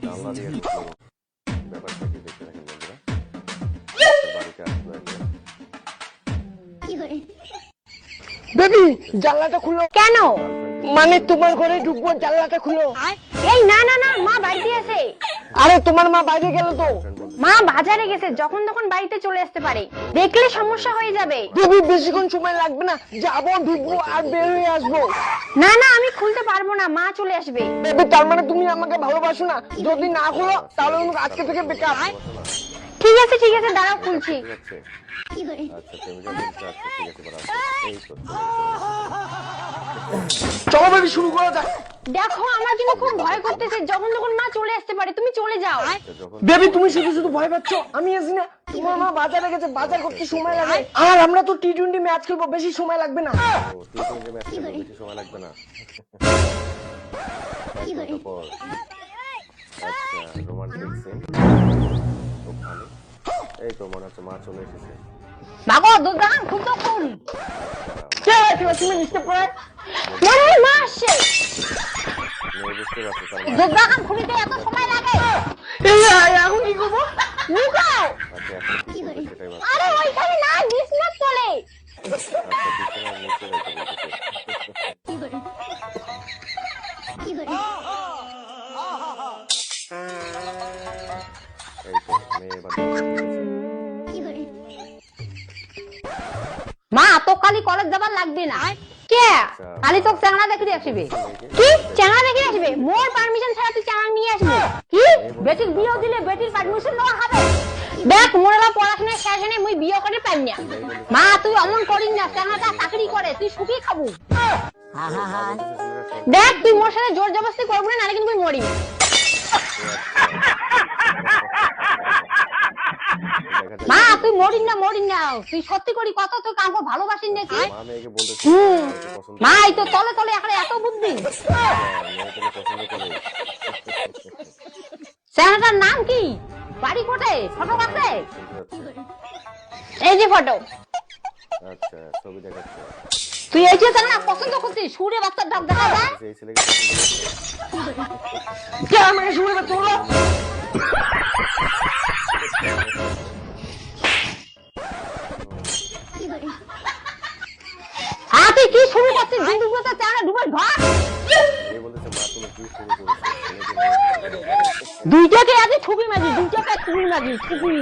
জানলা দিয়ে ঢুকলো। ব্যাপারটা কি দেখতে থাকেন বন্ধুরা। বাড়িতে আসলো একটা বেবি জানলাটা খুলো। কেন? মানে তোমার ঘরে ঢুকবো, জানলাটা খুলো। এই না না না, মা বাড়িতে আছে। আরে তোমার মা বাইরে গেল তো। মা বাজারে গেছে, যখন তখন বাড়িতে চলে আসতে পারে, দেখলে সমস্যা হয়ে যাবে। বেবি বেশিক্ষণ সময় লাগবে না, যাবো ঢুকবো আর বের হয়ে আসবো। না না, আমি খুলতে পারবো না, মা চলে আসবে। বেবি তার মানে তুমি আমাকে ভালোবাসো না? যদি না খুলো তাহলে তুমি আজকে থেকে বেকার। ঠিক আছে ঠিক আছে, দাঁড়াও খুলছি। ঠিক আছে আচ্ছা প্রেমিকা বলছে আচ্ছা ঠিক আছে বড় এই তো চলো বেবি শুরু করা যাক। দেখো আমার কিন্তু খুব ভয় করতেছে, যখন তখন মা চলে আসতে পারে, তুমি চলে যাও। যখন বেবি তুমি শুধু শুধু ভয় পাচ্ছ, আমি আছি না। তোমার মা বাজারে গেছে, বাজার করতে সময় লাগে। আর আমরা তো টি-20 ম্যাচ খেলবো, বেশি সময় লাগবে না। টি20 ম্যাচ খেলতে বেশি সময় লাগবে না। তারপর আচ্ছা রোমান্টিক সিন খুব ভালো। এই তো মনে হচ্ছে মা চলে এসেছে। বাবা দোকান খুলতো খুল। কে আছে তুমি ডিস্টার্ব করে? মনে মা আসছে। মেয়ে বুঝতে পারছে তার মা দোকান খুলিতে এত সময় লাগে? এই এখন কি করবো? লুকাও। আচ্ছা এখন কি করবে সেটাই ভাবছি। আরে ওইখানে না, বিছনা চলে। আচ্ছা বিছানার নিচে যাইতে বলতেছে। এই তো মেয়ে এবার মা তো কালি কলেজ যাবার লাগবে না। কে? কালি তো চ্যাংড়া দেখে আসবে। কি চ্যাংড়া দেখে আসবে? মোর পারমিশন ছাড়া তুই চ্যাংড়া নিয়ে আসবি? কি বেটির বিয়ে দিলে বেটির পারমিশন নেওয়া হবে? দেখ মোরেলা পড়াশোনা শেষ হয়নি, মুই বিয়ে করে পাই না। মা তুই অমন করিস না, চ্যাংড়াটা চাকরি করে, তুই সুখী খাবো। দেখ তুই মোর সাথে জোর জবরদস্তি করবি না, নাহলে কিন্তু তুই মরিবি। মা তুই মরিস না, তুই সত্যি করি কত তুই কাউকে ভালোবাসিস নাকি? মা মেয়েকে বলতেছে পছন্দ মা এই তো তলে তলে এখন এত বুদ্ধি। মেয়েকে পছন্দ করে। চ্যানেলটার নাম কি? বাড়ি কোথায়? ফটো আছে? এই যে ফটো। আচ্ছা ছবি দেখাচ্ছে। তুই এই যে না পছন্দ করছিস, সুরে বাচ্চার ডাক দেখা যায়। এই ছেলেকে পছন্দ কে আমাকে শুনে না তোমরা? হ্যাঁ তুই কি শুরু করছিস? বিন্দু কথা চানা ডুবে ঘর। এই বলতেছে মা তুমি কি শুরু করেছো? দুইটাকে আগে ছবি মাগি, দুইটাকে ছবি মাগি, ছবি।